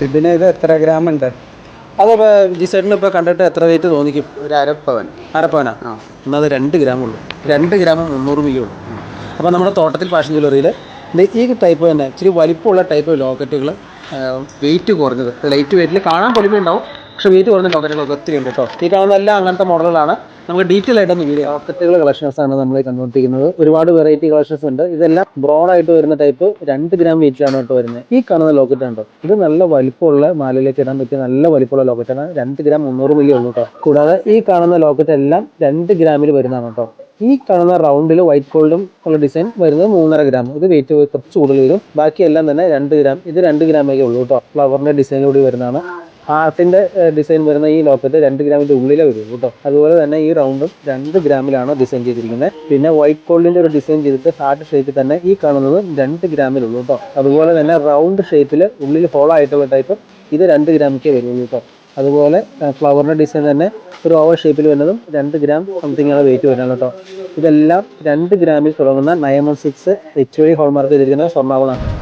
പിന്നെ ഇത് എത്ര ഗ്രാം ഉണ്ട്? അതപ്പോൾ ജിസൈഡിന് ഇപ്പോൾ കണ്ടിട്ട് എത്ര വെയിറ്റ് തോന്നിക്കും? ഒരു അരപ്പവൻ. അരപ്പവനാ? ആ. എന്നാൽ അത് 2 ഗ്രാമുള്ളൂ. 2 ഗ്രാം 300 മില്ലി ഉള്ളൂ. അപ്പോൾ നമ്മുടെ തോട്ടത്തിൽ ഫാഷൻ ജ്വല്ലറിയിൽ ഈ ടൈപ്പ് തന്നെ ഇച്ചിരി വലിപ്പമുള്ള ടൈപ്പ് ലോക്കറ്റുകൾ, വെയിറ്റ് കുറഞ്ഞത്, ലൈറ്റ് വെയിറ്റിൽ കാണാൻ പൊലിമയുണ്ടാവും, പക്ഷേ വെയിറ്റ് കുറഞ്ഞ ലോക്കറ്റുകളൊക്കെ ഒത്തിരി ഉണ്ട് കേട്ടോ. ഈ കാണുന്നതെല്ലാം അങ്ങനത്തെ മോഡലുകളാണ്. നമുക്ക് ഡീറ്റെയിൽ ആയിട്ടൊന്ന് വീഡിയോ ലോക്കറ്റുകൾ കളക്ഷൻസാണ് നമ്മൾ കണ്ടുകൊണ്ടിരിക്കുന്നത്. ഒരുപാട് വെറൈറ്റി കളക്ഷൻസ് ഉണ്ട്. ഇതെല്ലാം ബ്രോഡ് ആയിട്ട് വരുന്ന ടൈപ്പ് 2 ഗ്രാം വെയിറ്റിലാണ് കേട്ടോ വരുന്നത്. ഈ കാണുന്ന ലോക്കറ്റ് ഉണ്ടോ, ഇത് നല്ല വലിപ്പമുള്ള മാലയിലേക്ക് ഇടാൻ പറ്റിയ നല്ല വലിപ്പമുള്ള ലോക്കറ്റാണ്. 2 ഗ്രാം 300 മില്ലി ഉള്ളൂ കേട്ടോ. കൂടാതെ ഈ കാണുന്ന ലോക്കറ്റ് എല്ലാം 2 ഗ്രാമിൽ വരുന്നതാണ് കേട്ടോ. ഈ കാണുന്ന റൗണ്ടിൽ വൈറ്റ് ഗോൾഡും ഉള്ള ഡിസൈൻ വരുന്നത് 3.5 ഗ്രാം. ഇത് വെയിറ്റ് കുറച്ച് കൂടുതൽ വരും. ബാക്കിയെല്ലാം തന്നെ 2 ഗ്രാം. ഇത് 2 ഗ്രാമൊക്കെ ഉള്ളൂ കേട്ടോ. ഫ്ലവറിന്റെ ഡിസൈൻ കൂടി വരുന്നതാണ്. ഹാർട്ടിന്റെ ഡിസൈൻ വരുന്ന ഈ ലോക്കറ്റ് 2 ഗ്രാമിന്റെ ഉള്ളിലേ വരും കേട്ടോ. അതുപോലെ തന്നെ ഈ റൗണ്ടും 2 ഗ്രാമിലാണ് ഡിസൈൻ ചെയ്തിരിക്കുന്നത്. പിന്നെ വൈറ്റ് ഗോൾഡിന്റെ ഒരു ഡിസൈൻ ചെയ്തിട്ട് ഹാർട്ട് ഷേപ്പിൽ തന്നെ ഈ കാണുന്നത് 2 ഗ്രാമിലുള്ളൂ കേട്ടോ. അതുപോലെ തന്നെ റൗണ്ട് ഷേപ്പിൽ ഉള്ളിൽ ഹോൾ ആയിട്ടുള്ള ടൈപ്പ് ഇത് 2 ഗ്രാമിക്കേ വരുള്ളൂ കേട്ടോ. അതുപോലെ ഫ്ലവറിന്റെ ഡിസൈൻ തന്നെ ഒരു ഓവർ ഷേപ്പിൽ വരുന്നതും 2 ഗ്രാം സംതിങ് ആണ് വെയിറ്റ് വരുന്നത് കേട്ടോ. ഇതെല്ലാം 2 ഗ്രാമിൽ തുടങ്ങുന്ന 916 HUI ഹോൾമാർക്ക് ചെയ്തിരിക്കുന്ന സ്വർണ്ണാഭരണമാണ്.